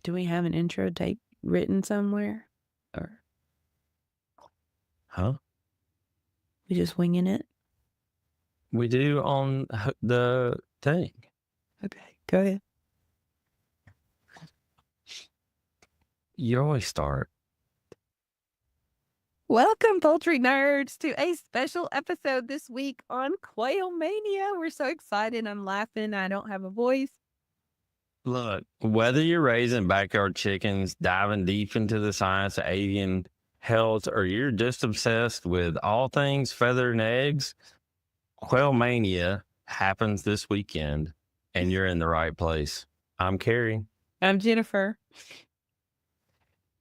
Do we have an intro tape written somewhere? Or Huh? we just winging it? We do on the thing. Okay, go ahead. You always start. Welcome, Poultry Nerds, to a special episode this week on Quail Mania. We're so excited. I'm laughing. I don't have a voice. Look, whether you're raising backyard chickens, diving deep into the science of avian health, or you're just obsessed with all things feather and eggs, Quail Mania happens this weekend, and you're in the right place. I'm Carrie. I'm Jennifer.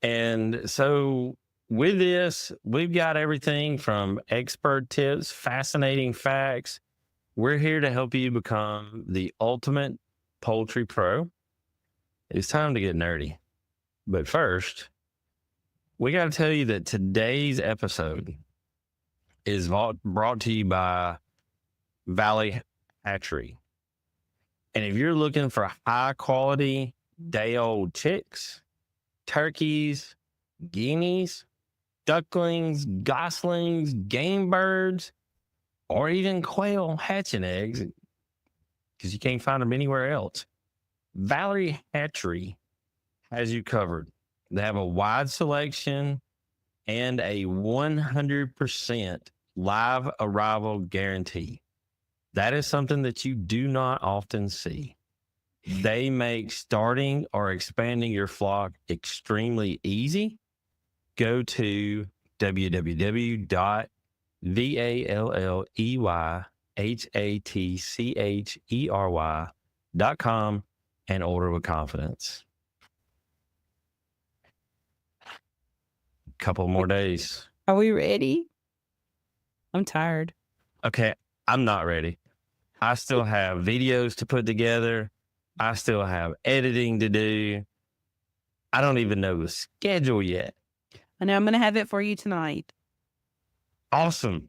And so with this, we've got everything from expert tips, fascinating facts. We're here to help you become the ultimate poultry pro. It's time to get nerdy. But first, we got to tell you that today's episode is brought to you by Valley Hatchery. And if you're looking for high quality day-old chicks, turkeys, guineas, ducklings, goslings, game birds, or even quail hatching eggs, because you can't find them anywhere else, Valley Hatchery has you covered. They have a wide selection and a 100% live arrival guarantee. That is something that you do not often see. They make starting or expanding your flock extremely easy. Go to www.valleyhatchery.com and order with confidence. Couple more days. Are we ready? I'm tired. Okay, I'm not ready. I still have videos to put together. I still have editing to do. I don't even know the schedule yet. I know I'm going to have it for you tonight. Awesome.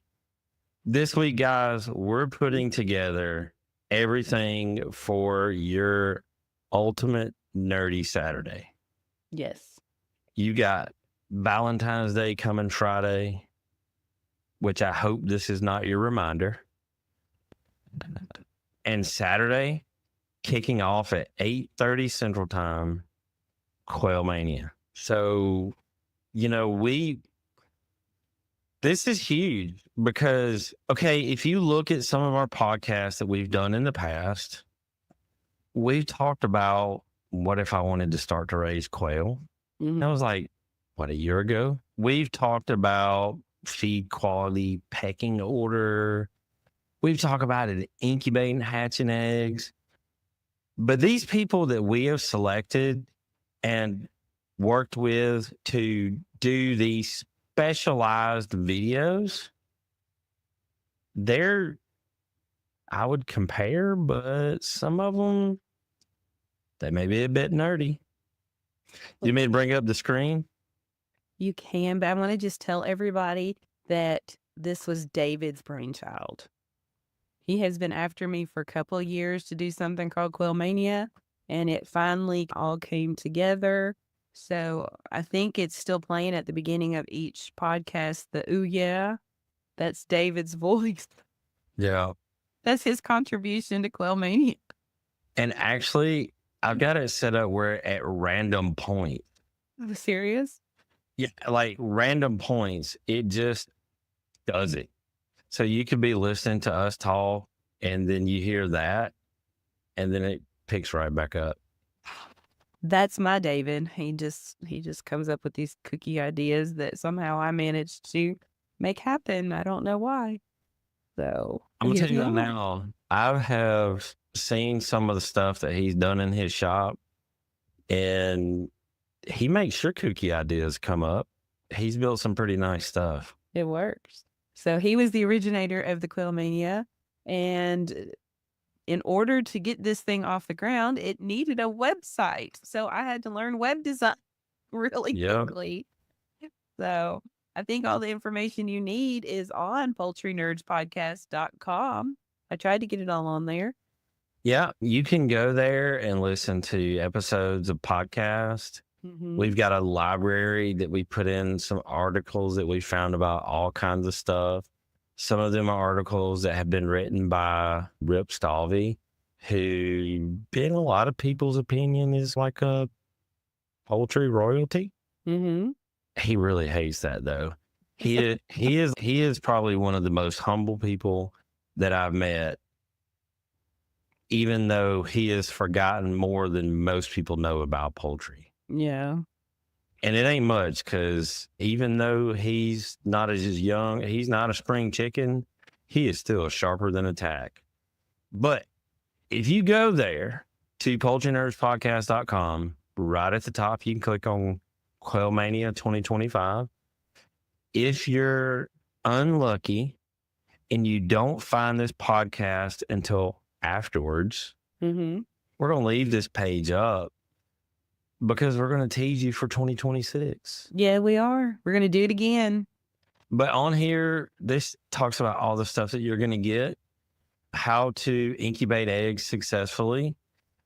This week, guys, we're putting together everything for your ultimate nerdy Saturday. Yes. You got Valentine's Day coming Friday, which I hope this is not your reminder. And Saturday, kicking off at 8:30 Central Time, Quail Mania. So, this is huge because, okay, if you look at some of our podcasts that we've done in the past, we've talked about what if I wanted to start to raise quail. Mhm. That was like, a year ago? We've talked about feed quality, pecking order. We've talked about it incubating, hatching eggs. But these people that we have selected and worked with to do these specialized videos, I would compare, but some of them, they may be a bit nerdy. You mean to bring up the screen? You can, but I want to just tell everybody that this was David's brainchild. He has been after me for a couple of years to do something called Quail Mania, and it finally all came together. So I think it's still playing at the beginning of each podcast, the ooh yeah. That's David's voice. Yeah. That's his contribution to Quail Mania. And actually, I've got it set up where at random points. Are you serious? Yeah, like random points, it just does it. So you could be listening to us talk, and then you hear that, and then it picks right back up. That's my David. He just comes up with these kooky ideas that somehow I managed to make happen. I don't know why. So I'm gonna tell you now, I have seen some of the stuff that he's done in his shop, and he makes sure kooky ideas come up. He's built some pretty nice stuff. It works. So he was the originator of the Quail Mania, and in order to get this thing off the ground, it needed a website. So I had to learn web design really quickly. So I think all the information you need is on poultrynerdspodcast.com. I tried to get it all on there. Yeah, you can go there and listen to episodes of podcasts. We've got a library that we put in some articles that we found about all kinds of stuff. Some of them are articles that have been written by Rip Stalvey, who, in a lot of people's opinion, is like a poultry royalty. Mm-hmm. He really hates that, though. He is probably one of the most humble people that I've met, even though he has forgotten more than most people know about poultry. Yeah. And it ain't much, because even though he's not as young, he's not a spring chicken, he is still sharper than a tack. But if you go there to poultrynerspodcast.com, right at the top, you can click on Quail Mania 2025. If you're unlucky and you don't find this podcast until afterwards, Mm-hmm. we're going to leave this page up because we're going to tease you for 2026. Yeah, we are. We're going to do it again. But on here, this talks about all the stuff that you're going to get, how to incubate eggs successfully.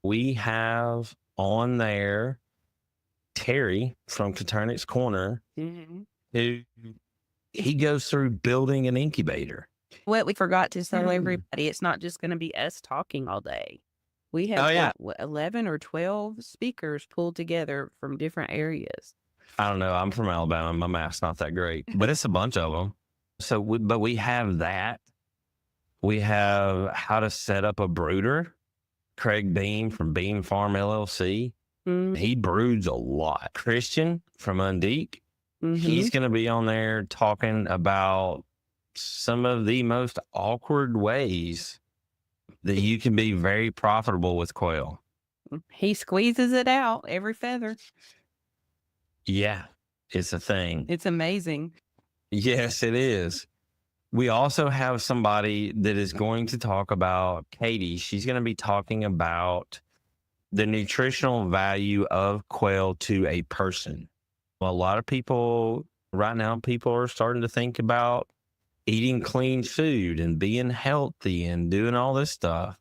We have on there Terry from Coternic's Corner, Mm-hmm. who he goes through building an incubator. What we forgot to tell everybody, it's not just going to be us talking all day. We have yeah. 11 or 12 speakers pulled together from different areas. I don't know. I'm from Alabama. My math's not that great, but it's a bunch of them. So, but we have that. We have how to set up a brooder. Craig Beam from Beam Farm LLC. Mm-hmm. He broods a lot. Christian from Undeek. He's going to be on there talking about some of the most awkward ways that you can be very profitable with quail. He squeezes it out, every feather. Yeah, it's a thing. It's amazing. Yes, it is. We also have somebody that is going to talk about, Katie. She's going to be talking about the nutritional value of quail to a person. A lot of people right now, people are starting to think about eating clean food and being healthy and doing all this stuff.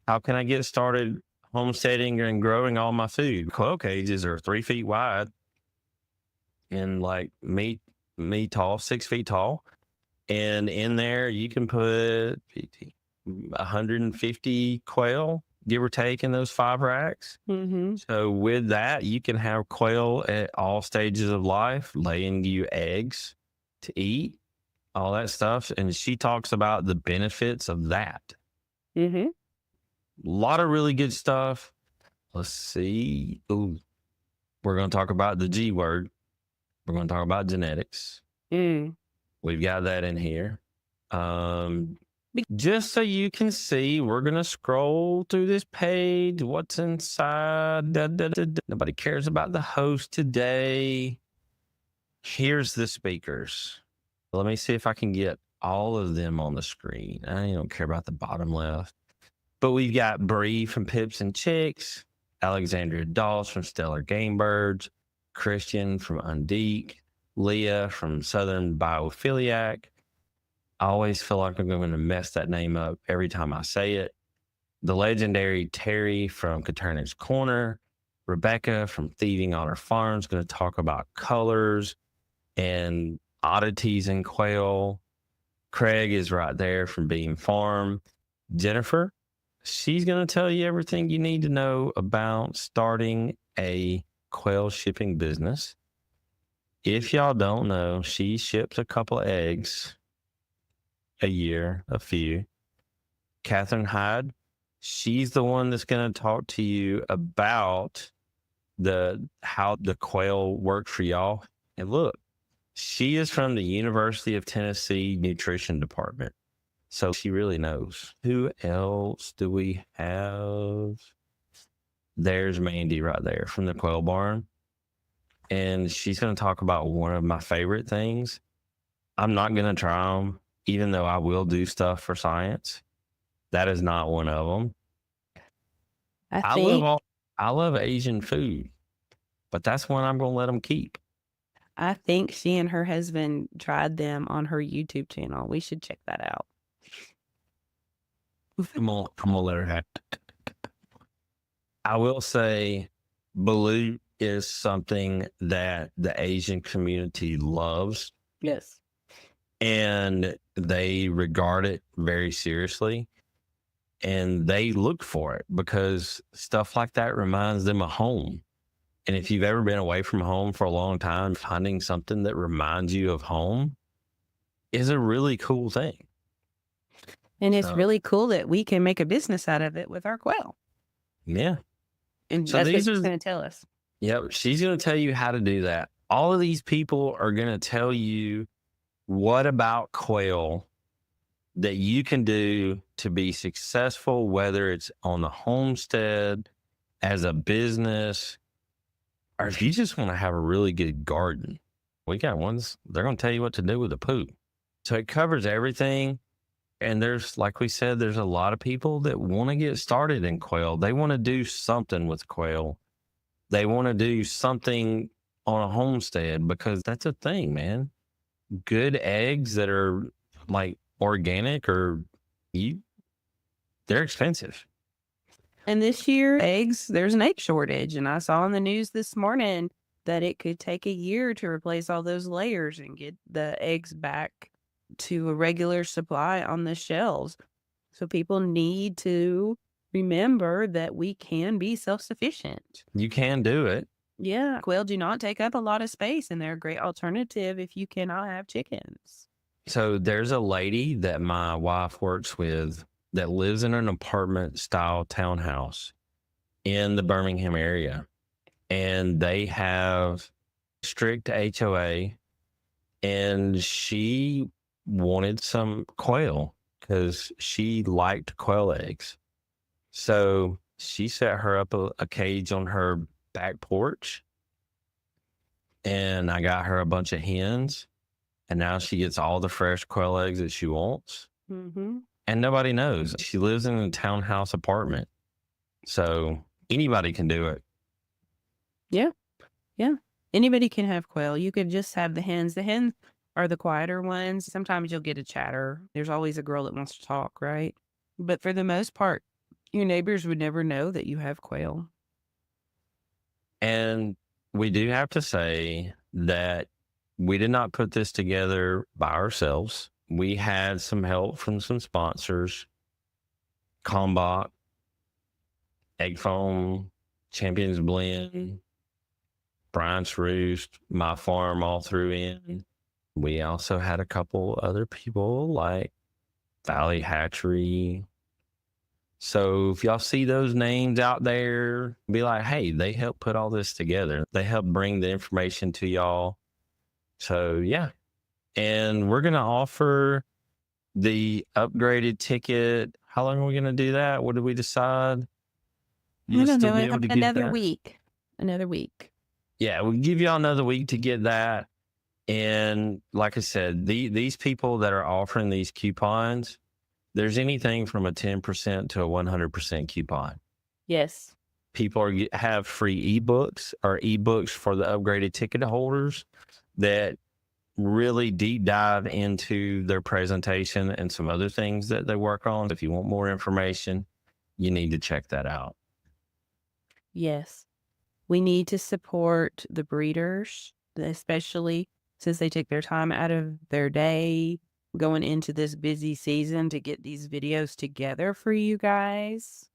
How can I get started homesteading and growing all my food? Quail cages are 3 feet wide and like me tall, 6 feet tall. And in there you can put 150 quail, give or take, in those 5 racks. Mm-hmm. So with that, you can have quail at all stages of life, laying you eggs to eat, all that stuff. And she talks about the benefits of that. Mm-hmm. A lot of really good stuff. Let's see. Ooh, we're going to talk about the G word. We're going to talk about genetics. We've got that in here. Just so you can see, we're going to scroll through this page. What's inside? Nobody cares about the host today. Here's the speakers. Let me see if I can get all of them on the screen. I don't care about the bottom left. But we've got Bree from Pips and Chicks, Alexandria Dawes from Stellar Game Birds, Christian from Undeek, Leah from Southern Biophiliac. I always feel like I'm going to mess that name up every time I say it. The legendary Terry from Coternic's Corner, Rebecca from Thieving Otter Farms, going to talk about colors and oddities in quail. Craig is right there from Beam Farm. Jennifer, she's going to tell you everything you need to know about starting a quail shipping business. If y'all don't know, she ships a couple eggs a year, a few. Catherine Hyde, she's the one that's going to talk to you about how the quail work for y'all. And look, she is from the University of Tennessee Nutrition Department, so she really knows. Who else do we have? There's Mandy right there from the Quail Barn. And she's going to talk about one of my favorite things. I'm not going to try them, even though I will do stuff for science. That is not one of them. I love Asian food, but that's one I'm going to let them keep. I think she and her husband tried them on her YouTube channel. We should check that out. I'm gonna let her have it. I will say balut is something that the Asian community loves. Yes. And they regard it very seriously. And they look for it because stuff like that reminds them of home. And if you've ever been away from home for a long time, finding something that reminds you of home is a really cool thing. And it's really cool that we can make a business out of it with our quail. Yeah. And So that's what these she's are- going to tell us. Yep. She's going to tell you how to do that. All of these people are going to tell you what about quail that you can do to be successful, whether it's on the homestead, as a business, or if you just want to have a really good garden. We got ones, they're going to tell you what to do with the poop. So it covers everything. And there's, like we said, there's a lot of people that want to get started in quail. They want to do something with quail. They want to do something on a homestead because that's a thing, man. Good eggs that are like organic they're expensive. And this year, eggs, there's an egg shortage. And I saw on the news this morning that it could take a year to replace all those layers and get the eggs back to a regular supply on the shelves. So people need to remember that we can be self-sufficient. You can do it. Yeah. Quail do not take up a lot of space, and they're a great alternative if you cannot have chickens. So there's a lady that my wife works with that lives in an apartment style townhouse in the Birmingham area. And they have strict HOA, and she wanted some quail because she liked quail eggs. So she set her up a cage on her back porch, and I got her a bunch of hens, and now she gets all the fresh quail eggs that she wants. Mm-hmm. And nobody knows. She lives in a townhouse apartment. So anybody can do it. Yeah. Yeah. Anybody can have quail. You could just have the hens. The hens are the quieter ones. Sometimes you'll get a chatter. There's always a girl that wants to talk, right? But for the most part, your neighbors would never know that you have quail. And we do have to say that we did not put this together by ourselves. We had some help from some sponsors, Kalmbach, Egg Foam, Champions Blend, Bryant's Roost, My Farm all threw in. We also had a couple other people like Valley Hatchery. So if y'all see those names out there, be like, hey, they helped put all this together. They helped bring the information to y'all. So yeah. And we're going to offer the upgraded ticket. How long are we going to do that? What did we decide? I don't know. Another week. Another week. Yeah, we'll give y'all another week to get that. And like I said, these people that are offering these coupons, there's anything from a 10% to a 100% coupon. Yes. People have free ebooks or ebooks for the upgraded ticket holders that really deep dive into their presentation and some other things that they work on. If you want more information, you need to check that out. Yes. We need to support the breeders, especially since they take their time out of their day going into this busy season to get these videos together for you guys.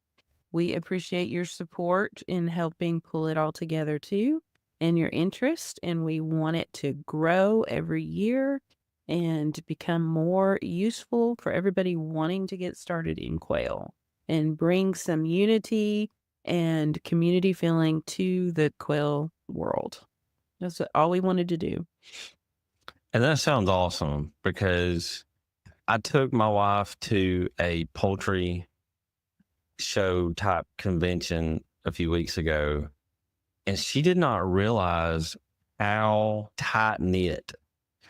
We appreciate your support in helping pull it all together too, and your interest, and we want it to grow every year and become more useful for everybody wanting to get started in quail and bring some unity and community feeling to the quail world. That's all we wanted to do. And that sounds awesome because I took my wife to a poultry show type convention a few weeks ago, and she did not realize how tight knit.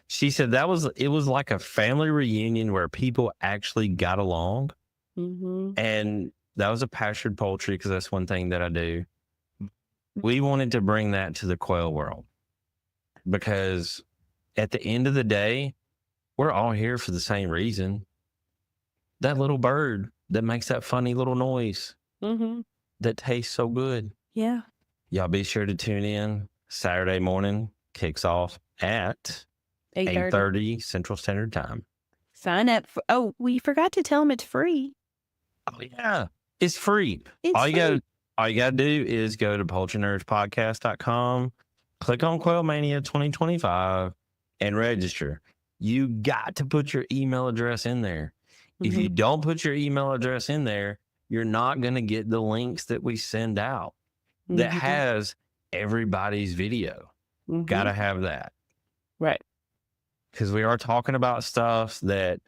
She said it was like a family reunion where people actually got along. Mm-hmm. And that was a pastured poultry because that's one thing that I do. We wanted to bring that to the quail world because at the end of the day, we're all here for the same reason. That little bird that makes that funny little noise Mm-hmm. that tastes so good. Yeah. Y'all be sure to tune in. Saturday morning kicks off at 8:30. 8:30 Central Standard Time. Sign up. We forgot to tell them it's free. Oh yeah, it's free. It's all you free. gotta do is go to poultrynerds.podcast.com, click on Quail Mania 2025, and register. You got to put your email address in there. If you don't put your email address in there, you're not going to get the links that we send out that has everybody's video. Got to have that. Right. Because we are talking about stuff that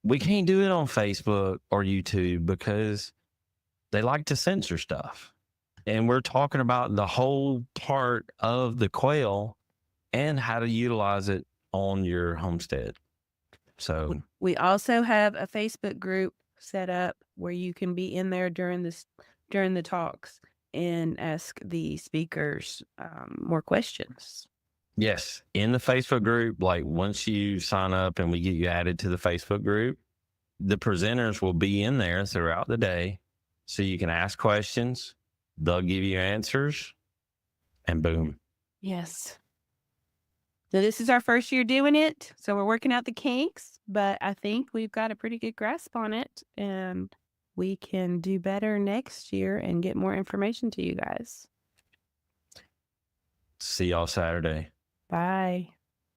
we can't do it on Facebook or YouTube because they like to censor stuff. And we're talking about the whole part of the quail and how to utilize it on your homestead. So we also have a Facebook group set up where you can be in there during the talks and ask the speakers more questions. Yes, in the Facebook group, like once you sign up and we get you added to the Facebook group, the presenters will be in there throughout the day. So you can ask questions, they'll give you answers, and boom. Yes. So this is our first year doing it. So we're working out the kinks, but I think we've got a pretty good grasp on it, and we can do better next year and get more information to you guys. See y'all Saturday. Bye.